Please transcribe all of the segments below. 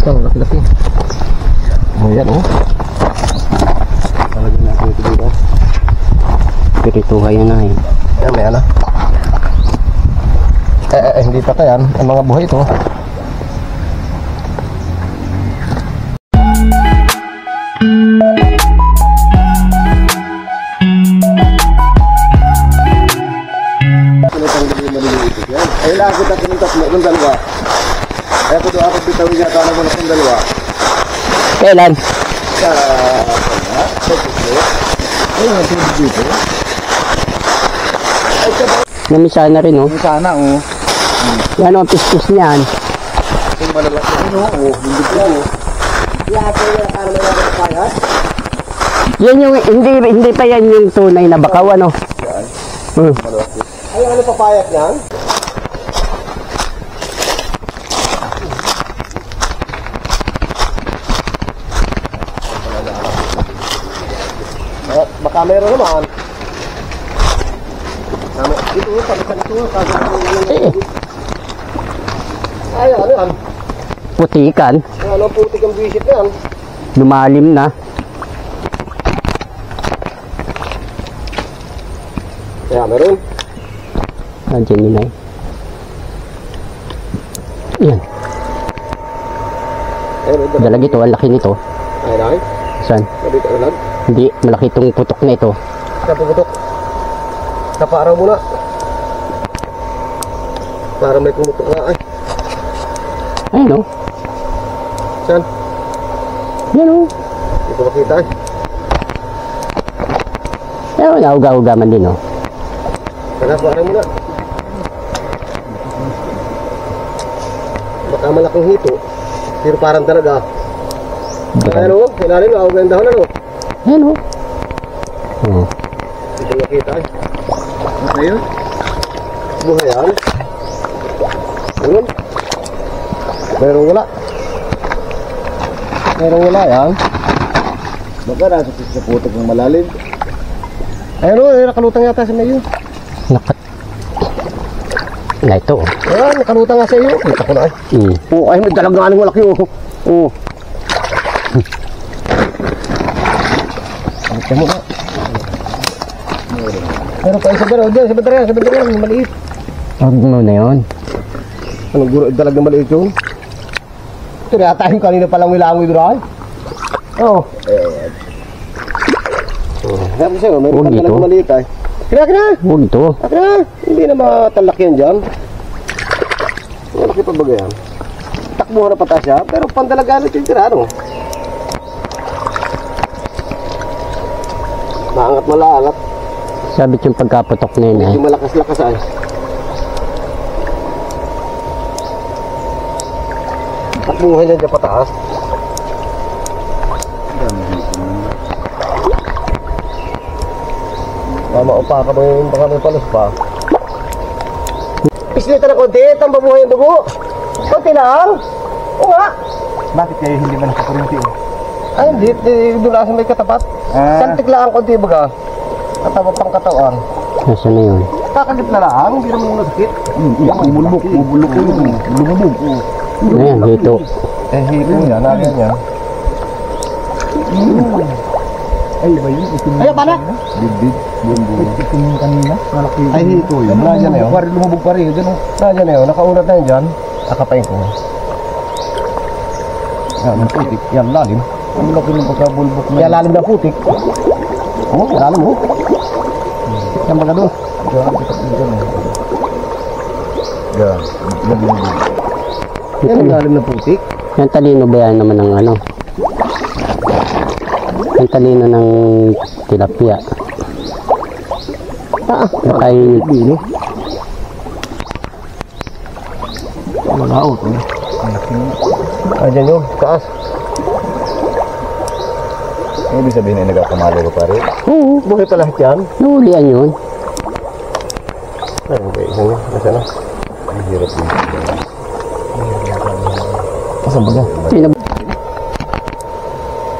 Ang laki-laki. Oh, yan oh. Talagyan natin ito dito. Pirituhay na eh. Yan, may ano. Hindi pa yan. Ang mga buhay ito. Ay, lakot natin ng tatlo, ng dalawa. Kaya ko doon ako bitawin niya, kala mo na ng dalawa. Kailan? Sa pagkaklo. Ay, natin dito. Ay, sabay. Namisa na rin oh. Sana, oh. Yan ang pispis niyan. Yung malalaki, oh. Hindi ko, oh. Lahat yung para may nakakaya. Yan yung, hindi pa yan yung tunay na bakaw ano. Yan. Malaki. Ay, ano papayat yan? Baka meron naman. Ito, palitan ito. Ay, ano yan? Putikan. Ano putik ang visit yan? Lumalim na. Kaya meron. Nandiyan nila eh. Yan. Dalag ito. Ang laki nito. Ay, ay. Saan? Sabi ka dalag? Hindi. Malaki itong putok na ito. Kapugutok. Kaparaw muna. Para may pumutok na. Ay. Ayun oh. Saan? Yan oh. Hindi ko makita eh. Ayun, nauga-uga man din oh. Sana, paraw muna. Baka malaking hito. Pero parang talaga. Ano? Kailangan mo, awag ang dahon ano? Yan oh. Oh. Hindi ko nakita eh. Ano yun? Buhay yan. Ayun. Merong wala. Merong wala yan. Baka nasa sa putok ng malalim. Ayun o, nakalutang yata sa mayo. Na ito oh. Ayan, nakalutang nga sa iyo. Kita ko na eh. Oo, ay may dalagang anong malaki oh. Oo. Ito mo na. Pero pa isa dalaw dyan, sa bandara yan, maliit. Huwag mo na yun. Anong guro, dalagang maliit yun? Ito na yata yung kanina palang wilangoy doon ay. Oo. Sabi sa'yo, may dalagang maliit ay. Kina! Huwag ito. Kina! Hindi na matalak yan dyan. Malaki pa bagay yan. Takbo na pata siya, pero pandalagaan ito yung tirano. Maangat malaangat. Sabit yung pagkaputok na yun eh. Yung malakas-lakas ay. Takbuhan niya dyan pataas. Maupa ka ba yung baka may palos pa? Pislita na konti, tambabuhay yung dugo. Konti lang. Oo nga. Bakit kayo hindi ba nakakurinti oh? Ay hindi, doon lang sa may katapat. Santik lang ang konti baga. Katawa pang katawan. Nasaan na yun? Kakagit na lang, hindi naman muna sakit. Bubulok yun. Lumubog. Ayan, dito. Hito niya, nariyan niya. Ay, ba yun? Ay, paano? Big. Itim yung kanina. Malaki. Ay, hito yun. Nariyan na yun. Lumubog pa rin. Nariyan na yun. Nakaunat na yun dyan. Nakapain ko. Yan, ang putik. Yan, lalim. Ang laki ng pagkabulbok na. Kaya lalim na putik. Oo, lalim mo. Yan baga doon. Yan, lumubog. Yan ang lalim na putik. Yan talino ba yan naman ng ano? Yan talino ng tilapia. Baka yung Bino. Malaot. Ayan yun, taas. Ibig sabihin ay nagkakamali ko pare. oo, Buhay pa lahat yan. nahulian yun. Ay, okay. Isang yun. Nasa na? Ang hirap din. Asan ba yan?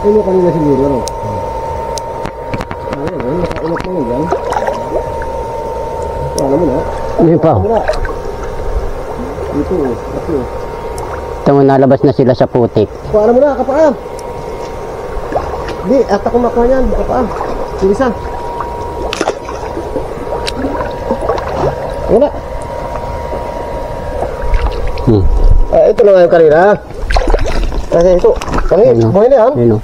Ano kanina siguro, ano? Ano yun? Nakaulat mo yun yan. Alam mo na. Ano pa? Wala. Ito, ito. Ito mo, nalabas na sila sa putik. Paano mo na, kapaan? Di, at ako makuha niyan, kapaan. Silisa. Wala. Ito na nga yung kanina. Kasi ito. Ano yun? Ayun, Buhay na yan? Ayun,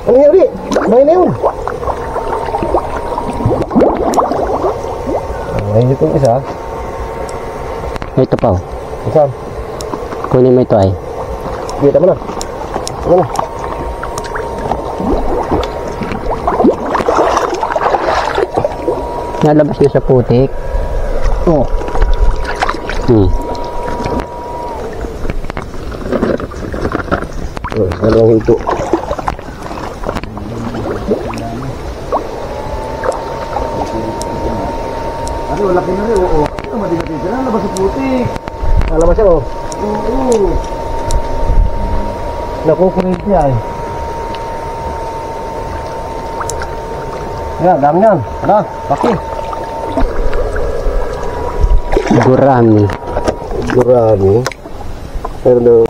Ano yun ulit? Buhay na yun. Ayun itong isa. ito pa oh. Isa. Kunin mo ito ay. Kita mo na. Ano na? Nalabas na sa putik. Oo. Dalawang hito. Ano, laki na rin, oo. Ito, madigatig na, labas sa putik. Labas siya, oo. Oo. Nakukulit niya, eh. Yan, dami yan. Ano, paki. Gurami. Gurami. Pero no.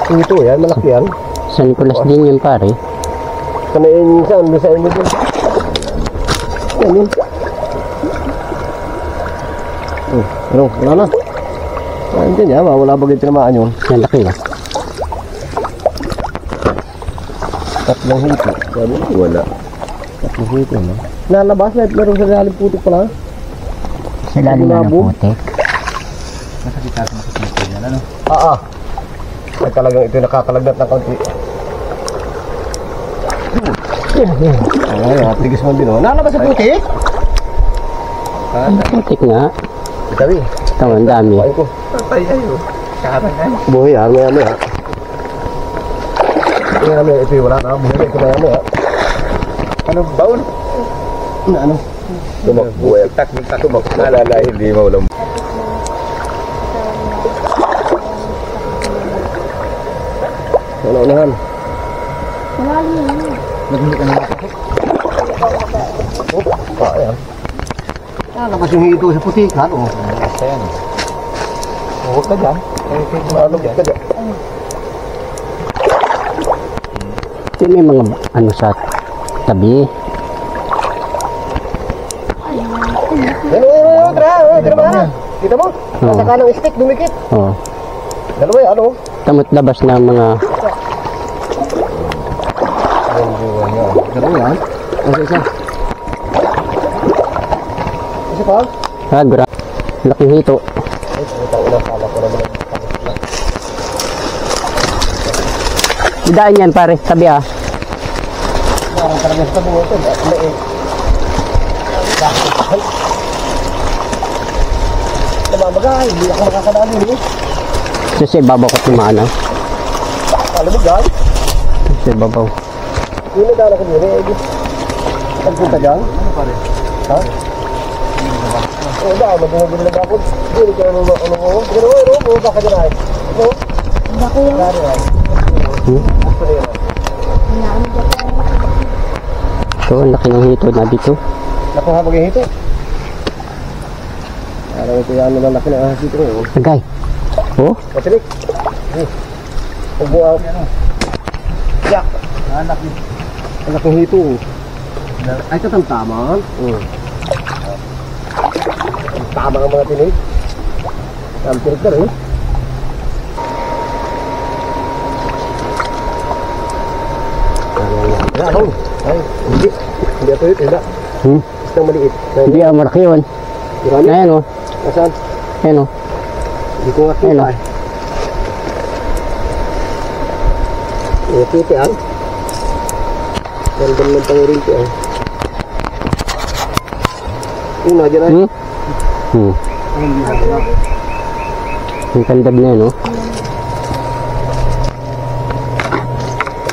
Ito yan, malaki yan. San Nicolas din yun pare. Kanain saan, bisa inyo din. Yan yun. Ano, wala na. Saan din yan, wala bagay tinamaan yun. Yan laki ah. Tatlong hito. Sabi, wala. Tatlong hito na. Nalabas na, meron sa lalim putik pala. Sa lalim na ng putik. Ay talagang ito nakakalagnat ng kaunti. Ay, tigis mo din oh. Nalabas sa putik? Putik nga. Itabi. Ito, ang dami. Kuhain ko. Buhay ha, may ha. May ito yung wala na. Buhay na ito may ha. Ano, baon? Ano? Tumakbuhay. Tumakbuhay. Nalala, hindi maulam. Unahan. Nagmuli ka na nakapasok? Oo, ayan. Nalabas yung hito sa putikan, o. Ayan. Huwag ka dyan. Malabas ka dyan. Yan may mga ano sa tabi. Yan, tira mo na. Kita mo? Nasa kanang stick, dumikit. Oo. Dalawa yan, ano? Tamot labas ng mga Dalawa yan. Isa. Isa pa? Gura. Laking hito. Ay, putang ina, kala ko naman. Idaan yan pare, tabi ah. Parang talaga sa tabi mo ito. Namamagay, hindi ako makakadali eh. Kasi babaw ko tumaan ah. Alam mo dyan? Kasi babaw. Hindi na dala ko din eh. Pagpunta dyan? Ano pare? Ha? Oo ba, madunagin na ba ako? Hindi ka naman ano mo. Gano'n, bumaba ka dyan ay. Ano? Bako yun. Gano'n ay. Gusto na yun ay. So, ang laki ng hito na dito. Nakuha bagay hito. Alam ito yan naman laki na ahas dito ngayon. Agay. Oh, Matinik. Pagbuang. Yak. Anak ni. Ang laking hito. Ay, tatamtaman. Tama ang mga tinig. Tampirig ka rin. Ano? Ay, hindi. Hindi ito yun, hindi. Isang maliit. hindi ah, malaki yun. Marami? Ayan oh. Nasaan? Ayan oh. Hindi ko nga Ayun, kita oh. eh. Titi ah. Gandang ng pangurinti ah. Yung nadyan ay. Ang kandag na yun oh.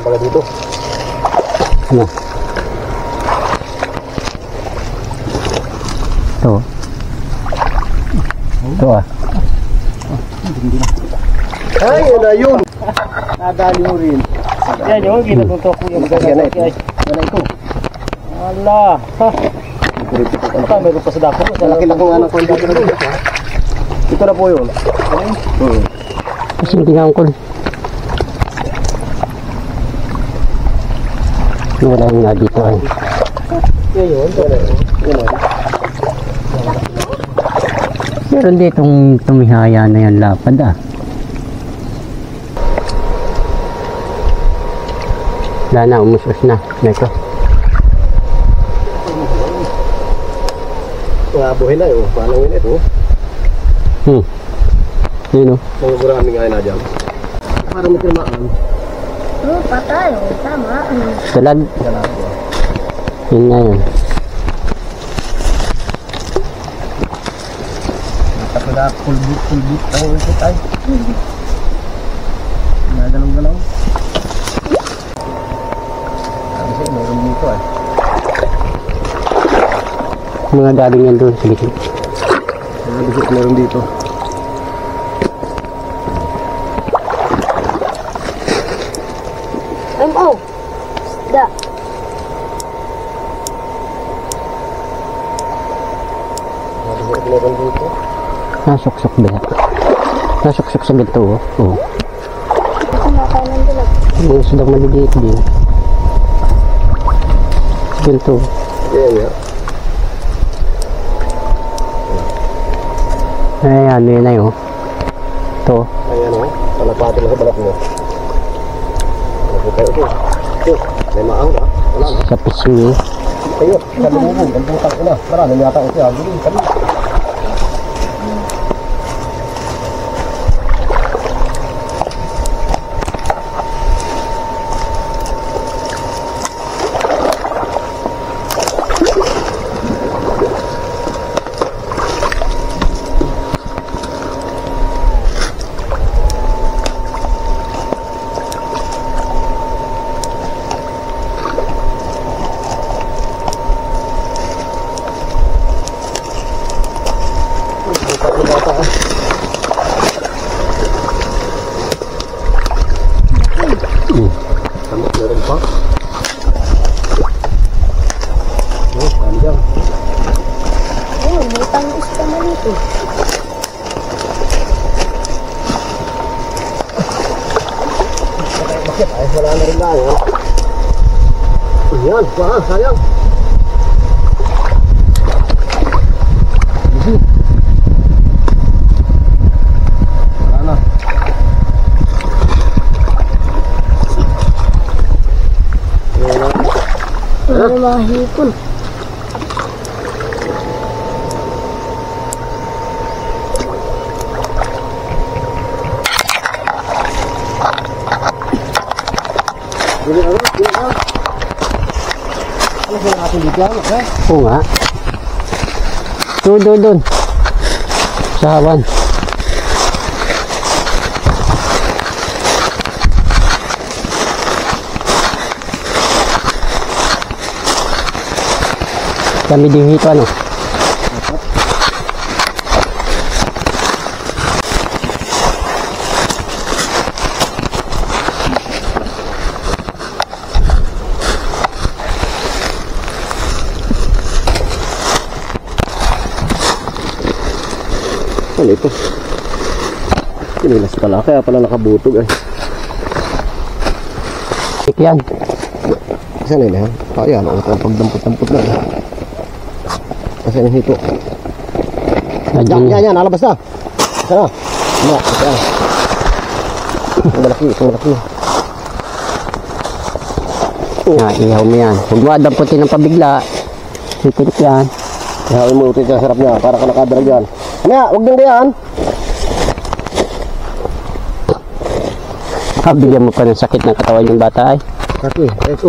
Pagka dito. Ano? Ito. Ito ah. Ay, yun na yun. Nadali mo rin. Yan yung ginatutok ko yung Yan na ito. Yan na ito. Ala. Ha? Ito meron pa sa dako. Malaki lang kung anong kwento ko na dito. Ito na po yun. Kasi hindi nga angkol. Wala yung nga dito ay. Yun. Meron ditong tumihaya na yan lapad ah. Wala na, umusos na. Ito. Buhay na yun. Paano yun ito? Yun o. Mga maraming ay na dyan. Para magkirmaan. Patay. Tama. Dalag. Yun nga yun. Tapos na kulbit. Ay, ulit ay. Nagalaw-galaw. Kasi meron dito ay. Mga galing yan doon. Sige. Bisik meron dito. Da. Bisik meron dito. Nasuksok ba yan? Nasuksok sa ganito oh. Oo. Ako nakain ng dilag. Mga sudang maliliit din. Ganito. Ayan nga. Ayan, yun na yun. Ito. Ayan o. Palapati lang sa balat mo. Ano kayo ito? Ito. May maang ba? Wala na. Sa pisngi. Ayun. Sabi mo mo. Ang butang ina. Marami yata ito. Bili. Sabi. Meron pa. Dami dyan. May tangis ka na dito. Bakit? Ay, wala na rin tayo. Ayan, sayang. Wala na. Ano mga hipon? Bili ano? Ano sa natin dito yan? Okay? Oo nga. Doon. Sa hawan. Kami din hito ano. Ano ito? Kinilas pala. Kaya pala nakabutog ay. Yan. Saan na yan? Ayan, ang pagdampot-dampot na. Kasi yung hito. Yan, alabas na. Sana. Yan. Ang malaki. Ihaw mo yan. Huwag mo adamputin ng pabigla. Titinik yan. Ihawin mo ito yung sarap niya. Para ka nakadrag yan. Huwag din yan. Bigyan mo pa ng sakit ng katawan yung bata ay.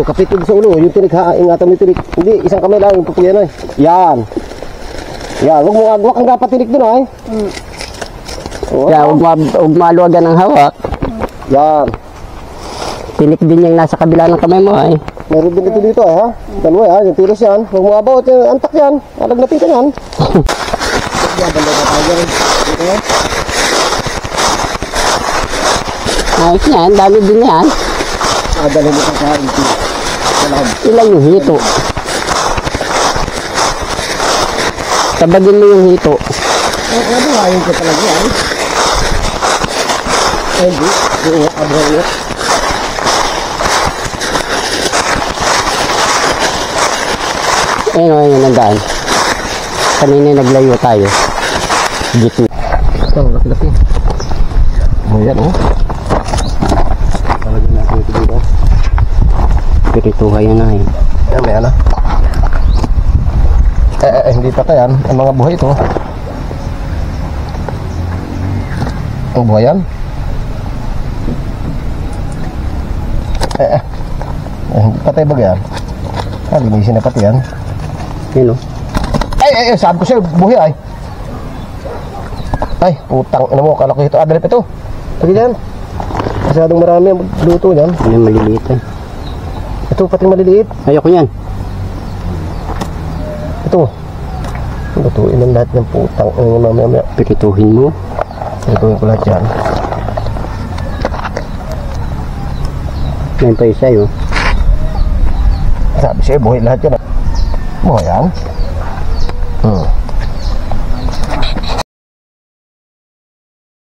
Kapitid sa ulo. Yung tinik ha. Ingatan mo yung tinik. Hindi, isang kamay lang. Yung papuyan ay. Yan. Huwag kang kapatinik dun ay. Huwag maluwagan ng hawak. Yan. Tinik din yung nasa kabila ng kamay mo ay. Meron din ito dito ay ha. Dalawa ha. Yung tiros yan. Huwag mo abot. Antak yan. Alagnatin ka yan. Ayos yan. Dami din yan. Dali mo kang kain. Ilan yung hito? Tabagin mo yung hito. Nabuhayin ko talaga yan. Ay, hindi. Hindi nga, nabuhayin. Ayun o, ayun ang daan. Kanina naglayo tayo. Dito. Ito, laki-laki. Ayan, oh. Talagyan natin ito dito. Pirituha yan na eh. Ayan, may ano. Hindi pa yan. Ang mga buhay ito. Ang buhay yan. Hindi patay ba yan? Linisin na pati yan. Yun o. Sabi ko sa'yo, buhay ay. Ay, putang ina mo, kala ko ito. Dalip ito. Pagi dyan. Masyadong marami ang luto yan. Ano yung maliliit eh. Ito, pati maliliit. Ayoko yan. Ito. Lutuin ang lahat ng putang ina mo mamaya. Pirituhin mo. Lutuin ko lahat yan. Yan pa isa yun. Sabi sa'yo, buhay lahat yan. Buhay yan.